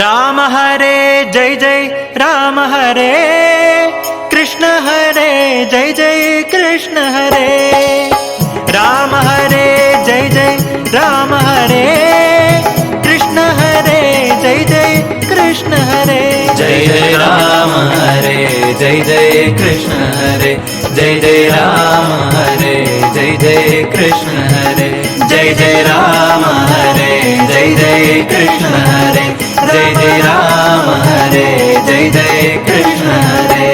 ರಾಮ ಹರೇ ಜೈ ಜೈ ರಾಮ ಹರೇ, ಕೃಷ್ಣ ಹರೇ ಜೈ ಜೈ ಕೃಷ್ಣ ಹರೇ. ರಾಮ ಹರೇ ಜೈ ಜೈ ರಾಮ ಹರೇ, ಕೃಷ್ಣ ಹರೇ ಜೈ ಜೈ ಕೃಷ್ಣ ಹರೇ. ಜೈ ಜೈ ರಾಮ ಹರೇ ಜೈ ಜೈ ಕೃಷ್ಣ ಹರೇ, ಜೈ ಜೈ ರಾಮ ಹರೇ ಜೈ ಜೈ ಕೃಷ್ಣ ಹರೇ. ಜೈ ಜೈ ರಾಮ ಹರೇ ಜೈ ಜೈ ಕೃಷ್ಣ ಹರೇ, ಜೈ ಜೈ ರಾಮ ಹರೇ ಜೈ ಜೈ ಕೃಷ್ಣ ಹರೇ.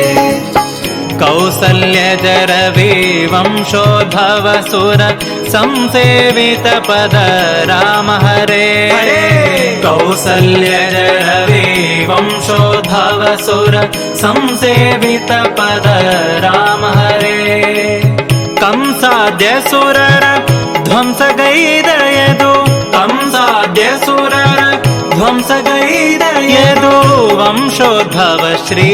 ಕೌಸಲ್ಯಜ ರವಿ ವಂಶೋದ್ಭವ ಸುರ ಸಂಸೇವಿತ ಪದ ರಾಮ ಹರೇ. ಕೌಸಲ್ಯಜ ರವಿ ವಂಶೋದ್ಭವ ಸುರ ಸಂಸೇವಿತ ಪದ ರಾಮ ಹರೇ. ಕಂಸಾದ್ಯ ಸುರರ ಧ್ವಂಸಗೈದಯದು, ಕಂಸಾದ್ಯ ಸುರರ ಧ್ವಂಸಗೈದಯದು ವಂಶೋದ್ಭವ ಶ್ರೀ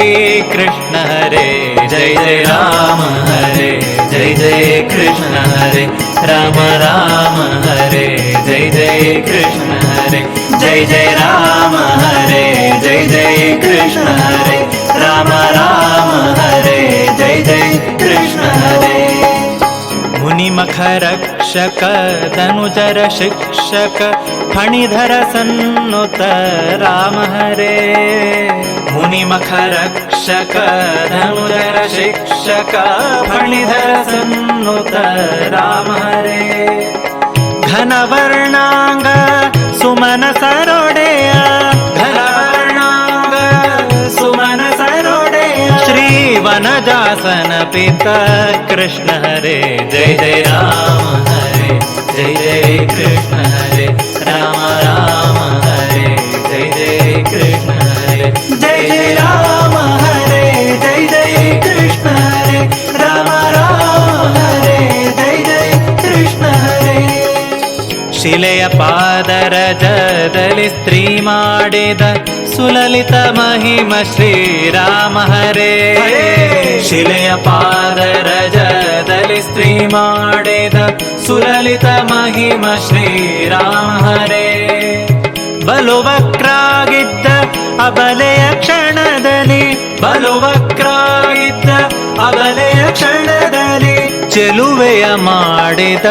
ಕೃಷ್ಣ ಹರೇ. ಜೈ ಜೈ ರಾಮ ಹರೇ ಜೈ ಜೈ ಕೃಷ್ಣ ಹರೇ, ರಾಮ ರಾಮ ಹರೇ ಜೈ ಜೈ ಕೃಷ್ಣ ಹರೇ. ಜೈ ಜೈ ರಾಮ ಹರೇ ಜೈ ಜೈ ಕೃಷ್ಣ ಹರೇ, ರಾಮ ರಾಮ ಹರೇ ಜೈ ಜೈ ಕೃಷ್ಣ ಹರೇ. ಮುನಿಮಖ ರಕ್ಷಕ ಧನುಜರ ಶಿಕ್ಷಕ ಫಣಿಧರ ಸನ್ನುತ ರಾಮ ಹರೇ. ಮುನಿಮಖ ರಕ್ಷಕ ಧನುಜರ ಶಿಕ್ಷಕ ಫಣಿಧರ ಸನ್ನುತ ರಾಮ ಹರೇ. ಘನವರ್ಣಾಂಗ ಸುಮನ ಸರೊಡೆಯ, ಘನವರ್ಣಾಂಗ ಸುಮನ ಸರೊಡೆಯ, ಶ್ರೀವನಜಾಸನ ಪಿತ ಕೃಷ್ಣ ಹರೇ. ಜೈ ಜೈ ರಾಮ ಹರೇ ಜೈ ಜೈ ಕೃಷ್ಣ ಹರೇ, ರಾಮ ರಾಮ ಹರೇ ಜೈ ಜೈ ಕೃಷ್ಣ ಹರೇ. ಜೈ ಜೈ ರಾಮ ಹರೇ ಜೈ ಜೈ ಕೃಷ್ಣ ಹರೇ, ರಾಮ ರಾಮ ಹರೇ ಜೈ ಜೈ ಕೃಷ್ಣ ಹರೇ. ಶಿಲೆಯ ಪಾದರಜದಲ್ಲಿ ಸ್ತ್ರೀ ಮಾಡಿದ ಸುಲಲಿತ ಮಹಿಮ ಶ್ರೀರಾಮ ಹರೇ. ಶಿಲೆಯ ಪಾದರಜದಲ್ಲಿ ಸ್ತ್ರೀ ಮಾಡಿದ ಸುಲಲಿತ ಮಹಿಮ ಶ್ರೀರಾಮ ಹರೇ. ಬಲು ವಕ್ರಾಗಿದ್ದ ಅಬಲೆಯ ಕ್ಷಣದಲ್ಲಿ, ಬಲು ವಕ್ರಾಗಿದ್ದ ಅಬಲೆಯ ಕ್ಷಣದಲ್ಲಿ ಚೆಲುವೆಯ ಮಾಡಿದ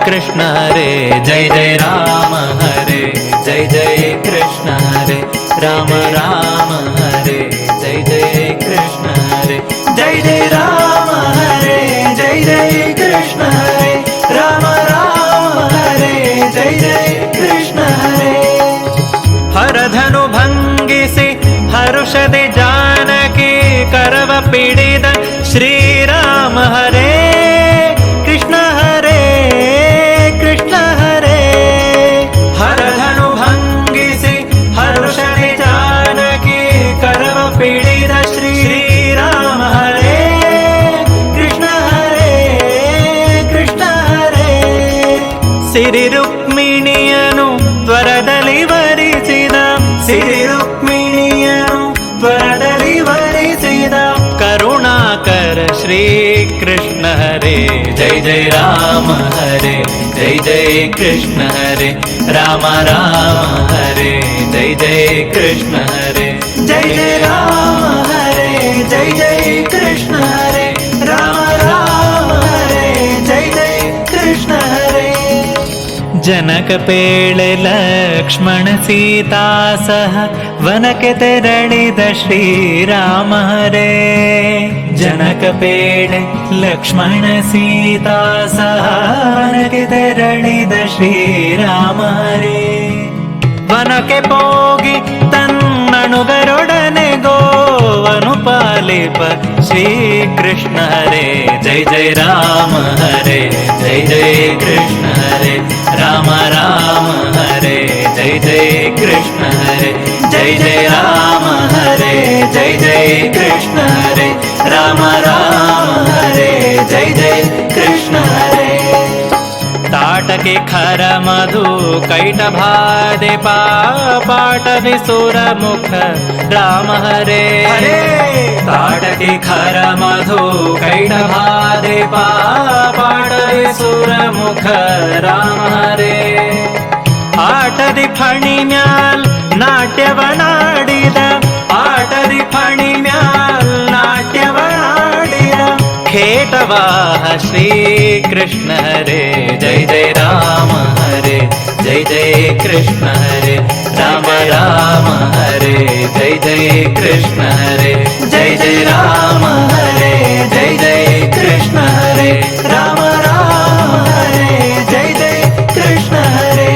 ಕೃಷ್ಣ ಹರೇ. ಜೈ ಜೈ ರಾಮ ಹರೇ ಜೈ ಜೈ ಕೃಷ್ಣ ಹರೇ, ರಾಮ ರಾಮ ಹರೇ ಜೈ ಜೈ ಕೃಷ್ಣ ಹರೇ. ಜೈ ಜೈ ರಾಮ ಹರೇ ಜೈ ಜೈ ಕೃಷ್ಣ ಹರೇ, ರಾಮ ರಾಮ ಹರೇ ಜೈ ಜೈ ಕೃಷ್ಣ ಹರೇ. ಹರಧನು ಭಂಗಿಸಿ ಹರುಷದೆ ಜಾನಕಿ ಕರವ ಪಿಡಿದ ಶ್ರೀರಾಮ ಹರೇ. ಕೃಷ್ಣ ಹರೇ ಕೃಷ್ಣ ಹರೇ. ಹರಧನು ಭಂಗಿಸಿ ಹರುಷದೆ ಜಾನಕಿ ಕರವ ಪಿಡಿದ ಶ್ರೀರಾಮ ಹರೇ. ಕೃಷ್ಣ ಹರೇ ಕೃಷ್ಣ ಹರೇ. ಸಿರಿ ರುಕ್ಮಿಣಿಯನು ತ್ವರದಲ್ಲಿ ವರಿಸಿದ, ಸಿರಿ ರುಕ್ಮಿಣಿಯನು ತ್ವರದಲ್ಲಿ ವರಿಸಿದ ಕರುಣಾಕರ ಶ್ರೀ ಕೃಷ್ಣ ಹರೇ. ಜೈ ಜೈ ರಾಮ ಹರೇ ಜೈ ಜೈ ಕೃಷ್ಣ ಹರೇ, ರಾಮ ರಾಮ ಹರೇ ಜೈ ಜೈ ಕೃಷ್ಣ ಹರೇ. ಜೈ ಜೈ ರಾಮ ಹರೇ ಜೈ ಜೈ ಕೃಷ್ಣ ಹರೇ, ರಾಮ ರಾಮ ಹರೇ ಜೈ ಜೈ ಕೃಷ್ಣ ಹರೇ. ಜನಕ ಪೇಳೆ ಲಕ್ಷ್ಮಣ ಸೀತಾ ಸಹ ವನಕ್ಕೆ ತೆರಳಿದ ಶ್ರೀರಾಮ ಹರೇ. ಜನಕ ಪೇಳೆ ಲಕ್ಷ್ಮಣ ಸೀತಾ ಸಹ ವನಕ್ಕೆ ತೆರಳಿದ ಶ್ರೀರಾಮ ಹರೇ. ವನಕ್ಕೆ ಹೋಗಿ ತನ್ನಣುಗರೊಡನೆ ಗೋವನು ಪಾಲಿಪ ಶ್ರೀ ಕೃಷ್ಣ ಹರೇ. ಜೈ ಜೈ ರಾಮ ಹರೇ ಜೈ ಜೈ ಕೃಷ್ಣ ಹರೇ, ರಾಮ ರಾಮ ಹರೇ ಜೈ ಜೈ ಕೃಷ್ಣ ಹರೇ. ಜೈ ಜೈ ರಾಮ ಹರೇ ಜೈ ಜೈ ಕೃಷ್ಣ ಹರೇ, ರಾಮ ರಾಮ ಹರೇ ಜೈ ಜೈ ಕೃಷ್ಣ ಹರೇ. ತಾಟಕೆ ಖರ ಮಧು ಕೈಟಭಾದೆ ಪಾಟವಿ ಸುರ ಮುಖ ರಾಮ ಹರೇ. ತಾಟಕೆ ಖರ ಮಧು ಕೈಟಭಾದೆ ಪಾಟವಿ ಸುರ ಮುಖ ರಾಮ ಹರೇ. ಆಟದಿ ಫಣಿ ಮ್ಯಾಲ್ ನಾಟ್ಯವನಾಡಿದ ಪಾಟದಿ ಫಣಿ ಮ್ಯಾಲ್ ನಾಟ್ಯವನಾಡಿದ ಖೇಟವಾಹ ಶ್ರೀ ಕೃಷ್ಣ ಹರೇ ಜೈ ಜೈ ರಾಮ ಹರೇ ಜೈ ಜೈ ಕೃಷ್ಣ ಹರೇ ರಾಮ ರಾಮ ಹರೇ ಜೈ ಜೈ ಕೃಷ್ಣ ಹರೇ ಜೈ ಜೈ ರಾಮ ಹರೇ ಜೈ ಜೈ ಕೃಷ್ಣ ಹರೇ ರಾಮ ರಾಮ ಹರೇ ಜೈ ಜೈ ಕೃಷ್ಣ ಹರೇ.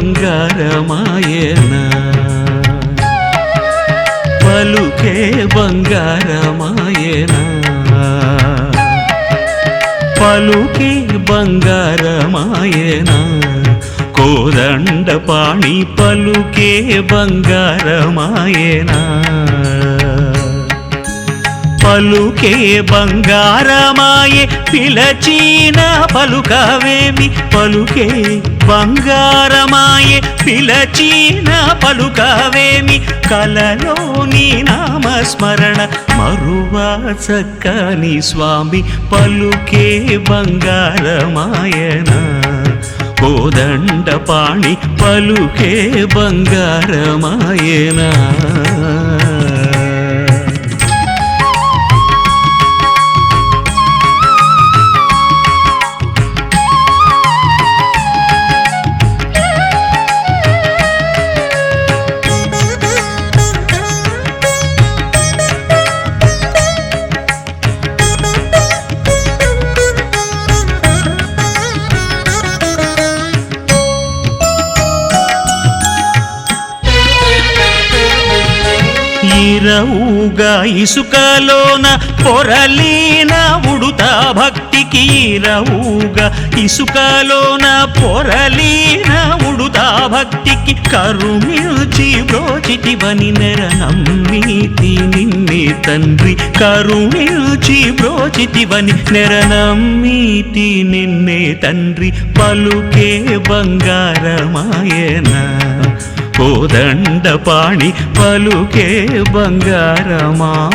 బంగారమాయనా పలుకే బంగారమాయనా పలుకే బంగారమాయనా కోదండపాణి పలుకే బంగారమాయనా పలుకే బంగారమాయే పిలచీన పలుకవేమి పలుకే బంగారమాయే పిలచీన పలుకవేమి కలలోని నామస్మరణ మరువా చక్కని స్వామి పలుకే బంగారమాయనా కోదండపాణి పలుకే బంగారమాయనా ఇరవుగా ఇసుకలోన పొరలీన ఉడుతా భక్తికి ఇరవుగా ఇసుకలోన పొరలీన ఉడుతా భక్తికి కరుమిల్చి బ్రోచితివని నెర నమ్మితి నిన్నే తండ్రి కరుమిల్చి బ్రోచితివని నెర నమ్మితి నిన్నే తండ్రి పలుకే బంగారమాయనా కోదండపాణి పలుకే బంగారమాయనా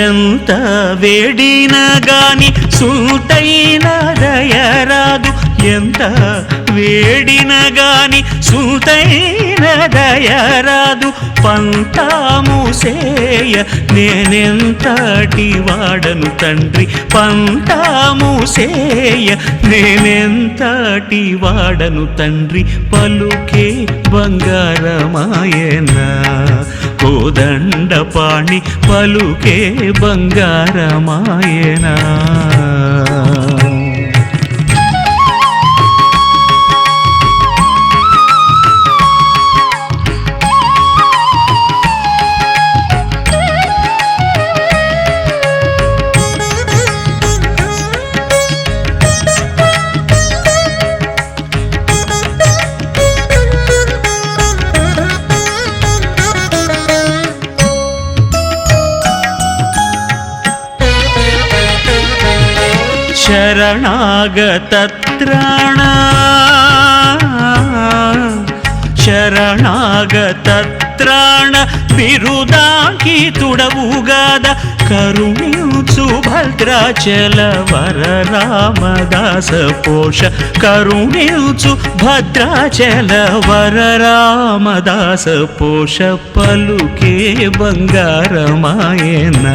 ఎంత వేడినా గాని సూటైన దయరాదు ఎంత వేడిన గాని సూటైన దయరాదు పంతాము సేయ నేనెంతటి వాడను తండ్రి పంతాము సేయ నేనెంతటి వాడను తండ్రి పలుకే బంగారమాయనా కోదండపాణి పలుకే బంగారమాయనా ಶರಣಾಗತತ್ರಾಣ ಶರಣಾಗತತ್ರಾಣ ಬಿರುದಾಂಕಿ ತುಡವುಗಾದ ಕರುಣಿಸು ಭದ್ರಾಚಲ ವರ ರಾಮದಾಸ ಪೋಷ ಕರುಣಿಸು ಭದ್ರಾಚಲ ವರ ರಾಮದಾಸ ಪೋಷ ಪಲುಕೆ ಬಂಗಾರಮಾಯನ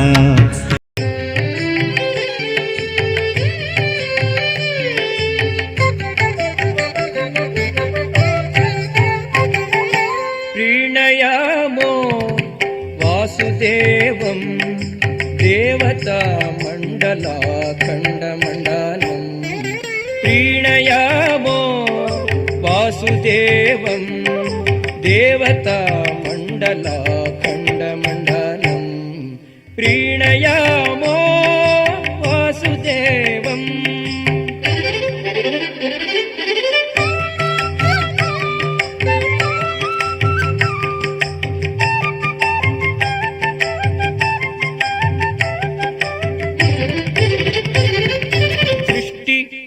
वासुदेवं देवता मण्डलाखण्डमण्डलं प्रीणयामो वासुदेवं देवता मण्डलाखण्डमण्डलं प्रीणयामो वासुदेवम्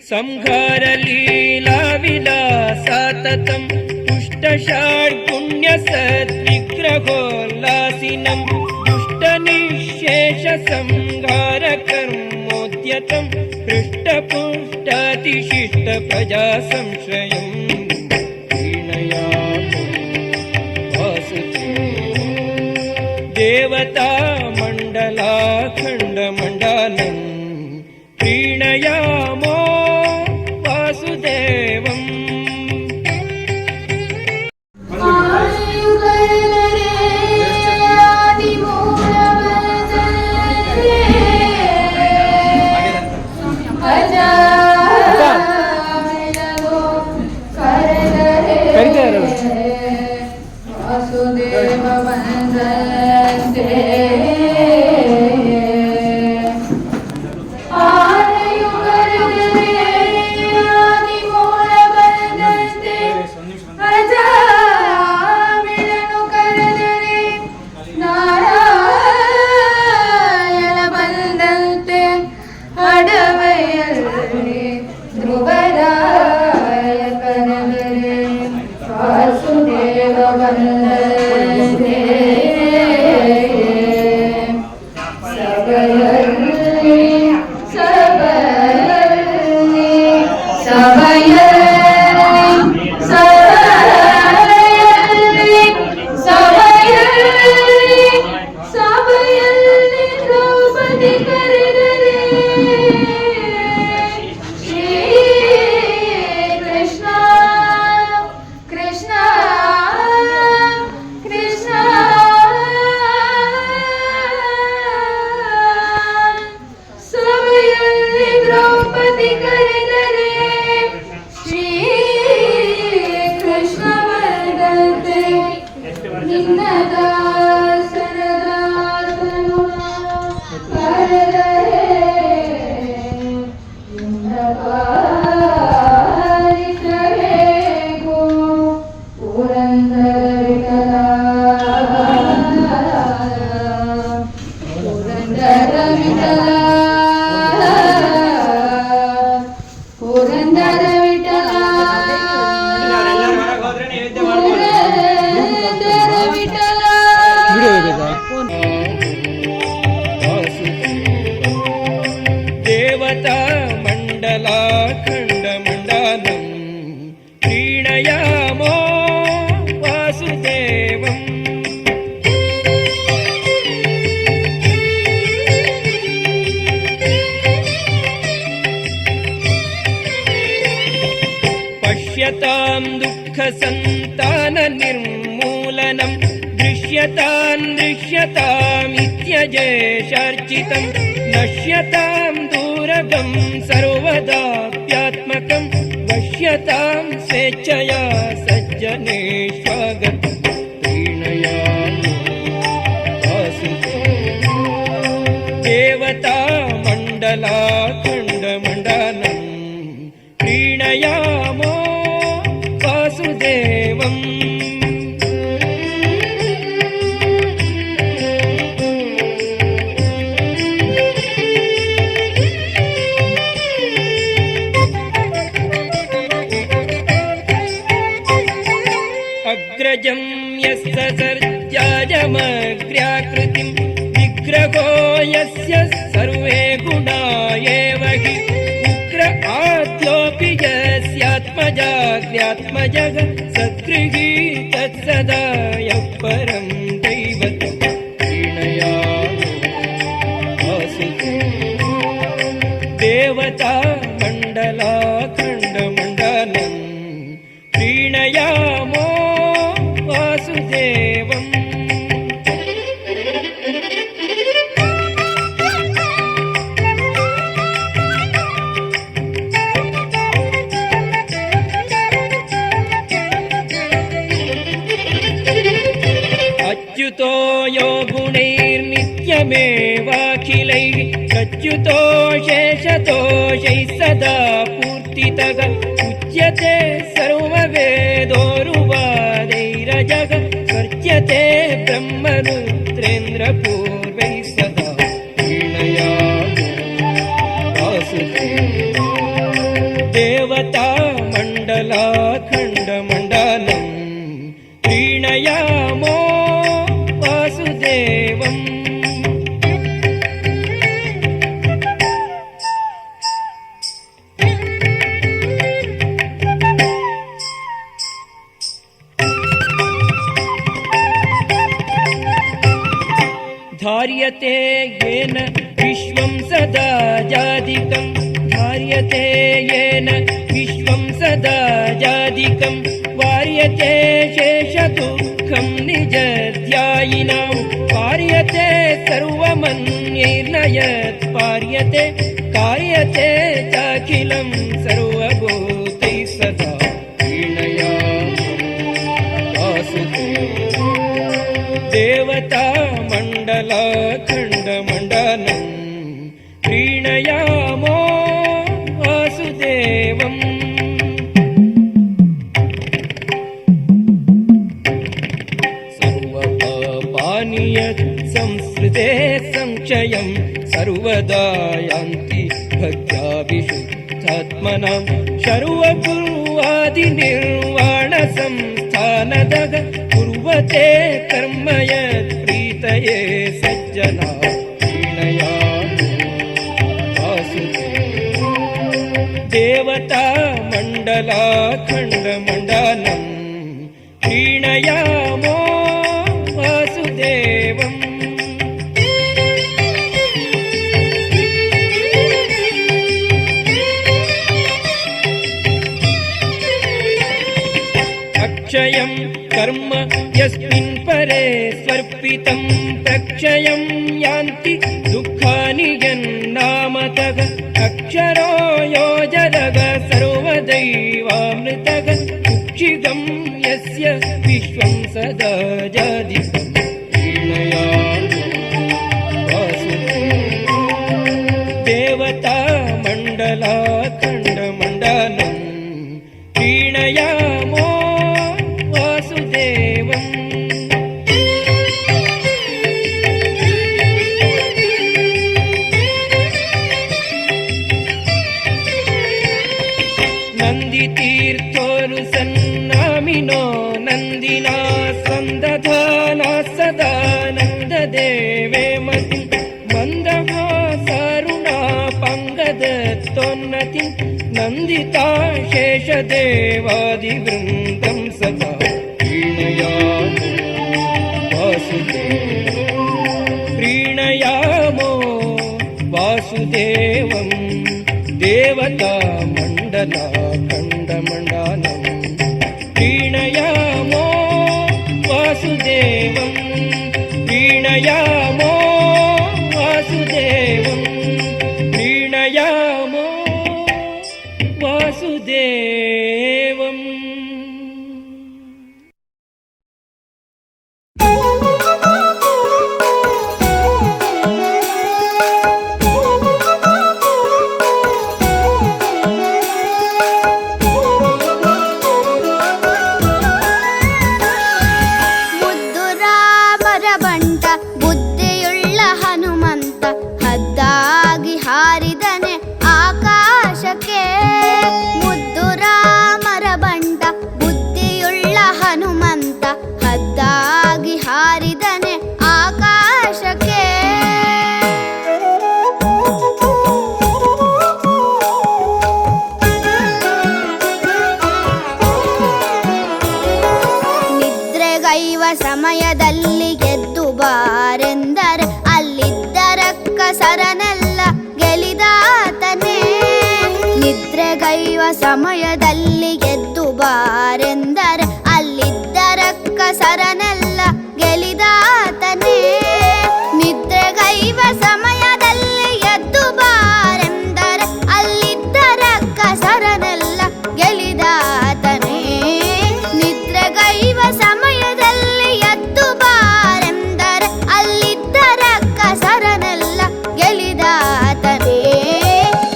संहार लीला विलासाततं पुष्टषाड्गुण्य सद्विग्रहोल्लासिनं दुष्टनिःशेष संहार कर्मोद् शाश्वतं हृष्टपुष्टातिशिष्टप्रजासंश्रयम् प्रीणयामो वासुदेवम् देवतामण्डलाखण्डमण्डलम् प्रीणयामो वासुदेवम् वासुदेव वन्दते पश्यतां दुःखसन्ताननिर्मूलनं दृश्यतामित्यजेशार्चितं नश्यतां दूरगं सर्वदाप्यात्मकं वश्यतां स्वेच्छया सज्जनेष्वागतं प्रीणयामो वासुदेवं देवतामण्डलाखण्डमण्डलं प्रीणयामो वासुदेवम् अग्रजं यस्य सर्जाजमग्र्याकृतिं विग्रहो यस्य सर्वे गुणा एव हि उग्र आद्योऽपि यस्यात्मजाग्र्यात्मजः सद्गृहीतत्सदा यः परं दैवतं प्रीणयामो वासुदेवं देवतामण्डलाखण्डमण्डलं प्रीणयामो वासुदेवम् अच्युतो यो गुणैर्नित्यमेवाखिलैः प्रच्युतो शेषतोषैः सदा पूर्तितः उच्यते सर्ववेदोरुवादैरजः वर्च्यते ब्रह्मरुद्रेन्द्रपूर्वैः सदा प्रीणयामो वासुदेवं देवतामण्डलाखण्डमण्डलं प्रीणयामो वासुदेवम्। 「वार्यते येन विश्वं सदा जादिकं वार्यते येन विश्वं सदा जादिकं वार्यते शेषदुःखं निजध्यायिनां वार्यते सर्वमन्यैर्नयत् पार्यते कार्यते चाखिलं सर्वभूतैः सदा वीणया देवता मण्डलाखण्डमण्डनं प्रीणयामो वासुदेवम् सर्वपापानि यत् संस्कृते संक्षयं सर्वदा यान्ति भक्त्याभिषुद्धात्मनां सर्वपूर्वादिनिर्वाणसंस्थानदः कुर्वते कर्म यत् प्रीतये सज्जना वीणयामो वासुदेवम् देवता मण्डलाखण्डमण्डनं वीणयामो वासुदेवम् अक्षयं कर्म यस्मिन् परे स्वर्पितं प्रक्षयं यान्ति दुःखानि यन्नामतः अक्षरो योजदग सर्वदैवामृतः कुक्षिगं यस्य विश्वं सदा जादिकं वीणयामो वासुदेवम् देवता मण्डलाखण्डमण्डनं वीणयामो वासुदेवम् नन्दितीर्थोऽनुसन्नामिनो नन्दिना सन्दधाना सदा नन्ददेवे मतिं मन्दहासारुणा पङ्गदत्तोन्नतिं नन्दिता शेषदेवादिवृन्दं सदा वीणयामो वासुदेवम् प्रीणयामो वासुदेवम् देवता मण्डलाखण्डमण्डनं प्रीणयामो वासुदेवम् प्रीणयामो वासुदेवम् प्रीणयामो वासुदेवम् ಸಮಯದಲ್ಲಿ ಎದ್ದು ಬಾರೆಂದರೆ ಅಲ್ಲಿದ್ದರಕ್ಕ ಸರನೆಲ್ಲ ಗೆಲಿದಾತನೇ ನಿದ್ರೆಗೈವ ಸಮಯದಲ್ಲಿ ಎದ್ದು ಬಾರೆಂದರೆ ಅಲ್ಲಿದ್ದರಕ್ಕ ಸರನೆಲ್ಲ ಗೆಲಿದಾತನೇ ನಿದ್ರೆಗೈವ ಸಮಯದಲ್ಲಿ ಎದ್ದು ಬಾರೆಂದರೆ ಅಲ್ಲಿದ್ದರಕ್ಕ ಸರನೆಲ್ಲ ಗೆಲಿದಾತನೇ ನಿದ್ರೆಗೈವ ಸಮಯದಲ್ಲಿ ಎದ್ದು ಬಾರೆಂದರೆ ಅಲ್ಲಿದ್ದರಕ್ಕ ಸರನೆಲ್ಲ ಗೆಲಿದಾತನೇ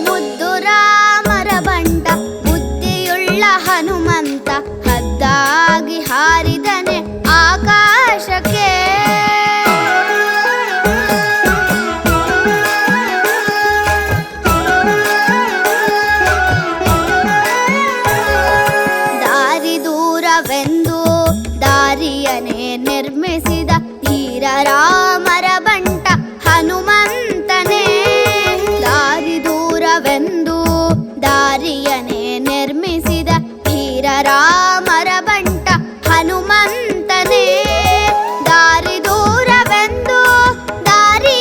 ಮುದ್ದು ರಾಮರ ಬಂಟ ಬುದ್ಧಿಯುಳ್ಳ ಹನುಮಂತ ಹದ್ದಾಗಿ ಹಾರಿದನೆ ಆಕಾಶಕ್ಕೆ ದಾರಿ ದೂರವೆಂದು ದಾರಿಯನೇ ನಿರ್ಮಿಸಿದ ಧೀರ ರಾಮರ ಬಂಟ ಹನುಮಂತನೇ ದಾರಿ ದೂರವೆಂದು ದಾರಿಯನೇ ನಿರ್ಮಿಸಿದ ಧೀರ ರಾಮರ ಬಂಟ ಹನುಮಂತನೇ ದಾರಿ ದೂರವೆಂದು ದಾರಿ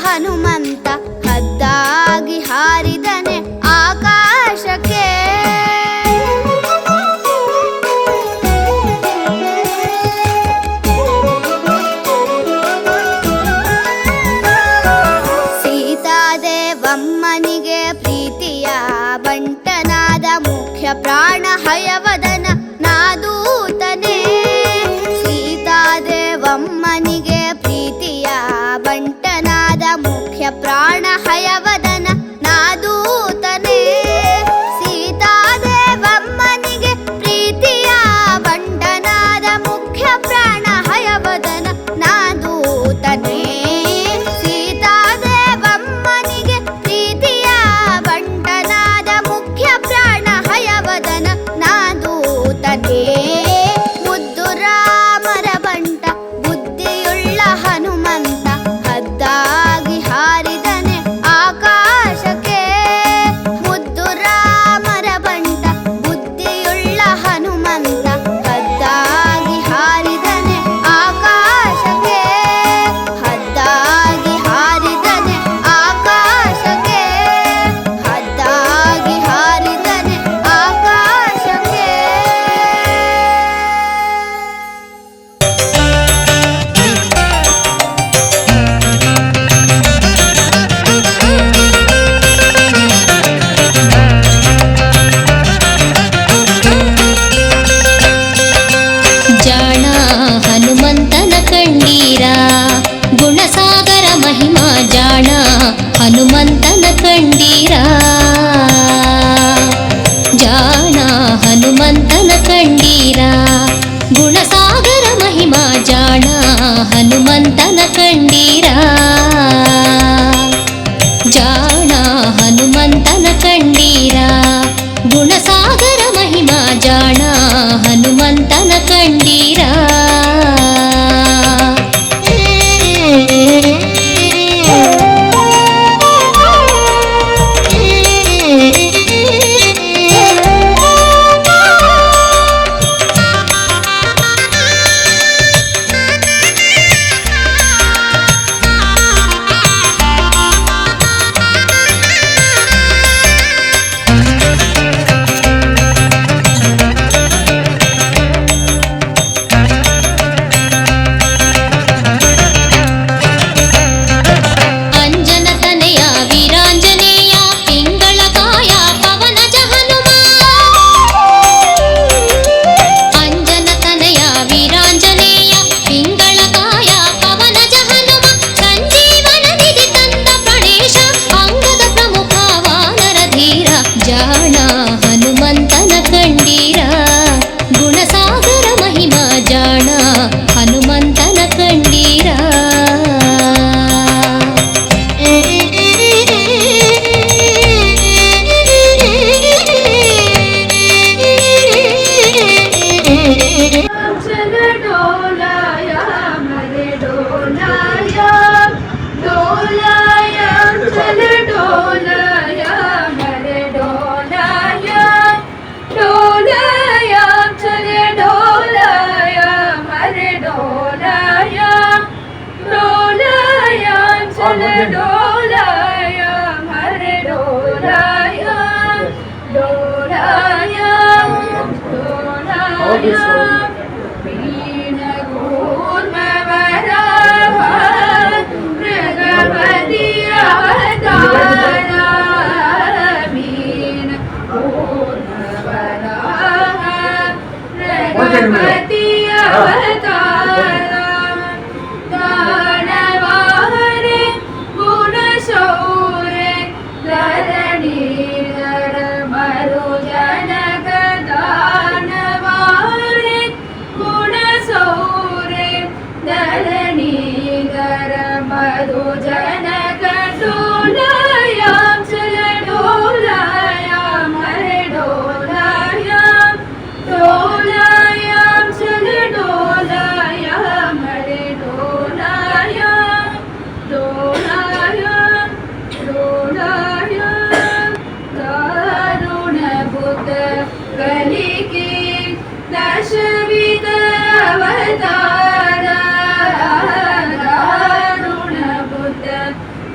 ಹನುಮಂತ ಹದ್ದಾಗಿ ಹಾರಿದನೆ ಆಕಾಶಕ್ಕೆ. ಸೀತಾದೇವಮ್ಮನಿಗೆ ಪ್ರೀತಿಯ ಬಂಟನಾದ ಮುಖ್ಯ ಪ್ರಾಣ ಹಯವದನ ನಾದೂತನೇ. ಸೀತಾದೇವಮ್ಮನಿಗೆ ಪ್ರೀತಿಯ ಬಂಟನಾದ ಮುಖ್ಯ ಪ್ರಾಣ ಹಯವದನ ನಾದೂತನೇ. ಸೀತಾದೇವಮ್ಮನಿಗೆ ಪ್ರೀತಿಯ ಬಂಟನಾದ ಮುಖ್ಯ ಪ್ರಾಣ ಹಯವದನ ನಾದೂತನೇ. ಸೀತಾದೇವಮ್ಮನಿಗೆ ಪ್ರೀತಿಯ ಬಂಟನಾದ ಮುಖ್ಯ ಪ್ರಾಣ ಹಯವದನ ನಾದೂತನೇ. ಮುದ್ದು ರಾಮರ ಬಂಟ ಬುದ್ಧಿಯುಳ್ಳ ಹನುಮಂತ ಹದ್ದಾಗಿ ಹಾರಿದನೆ ಆಕಾಶಕ್ಕೆ. ಮುದ್ದು ರಾಮರ ಬಂಟ ಬುದ್ಧಿಯುಳ್ಳ ಹನುಮಂತ ಹದ್ದಾಗಿ ಹಾರಿದನೆ ಆಕಾಶಕ್ಕೆ. ಹದ್ದಾಗಿ ಹಾರಿದನೆ ಆಕಾಶಕ್ಕೆ. ಹದ್ದಾಗಿ ಹಾರಿದನೆ ಆಕಾಶಕ್ಕೆ. ಜಾಣ ಹನುಮಂತನ ಕಂಡೀರ ಗುಣಸಾಗರ ಮಹಿಮಾ ಜಾಣ ಹನುಮಂತನ ಕಂಡೀರ. ಜಾಣ ಹನುಮಂತನ ಕಂಡೀರ ಗುಣಸಾಗರ ಮಹಿಮಾ ಜಾಣ ಹನುಮಂತನ ಕಂಡೀರ. ಜಾಣ ಹನುಮಂತನ ಕಂಡೀರ ಗುಣಸಾಗರ ಮಹಿಮಾ ಜಾಣ ಹನುಮಂತನ ಕಂಡೀರ.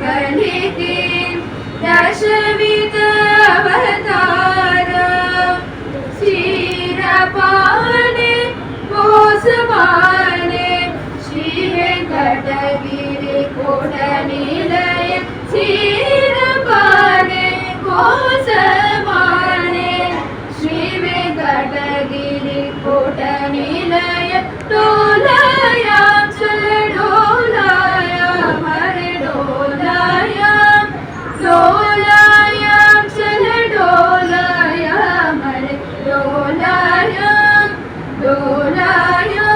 कलिके दशविध अवतार क्षीरपाने पोसवाने श्री वेंकटगिरि कोटनिलय क्षीरपाने पोसवाने श्री वेंकटगिरि कोटनिलय डोलाया चल डोलाया हरे डोलाया डोलाया चल डोलाया हरे डोलाया डोलाया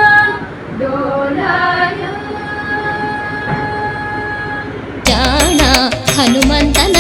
डोलाया ಜಾಣ ಹನುಮಂತನ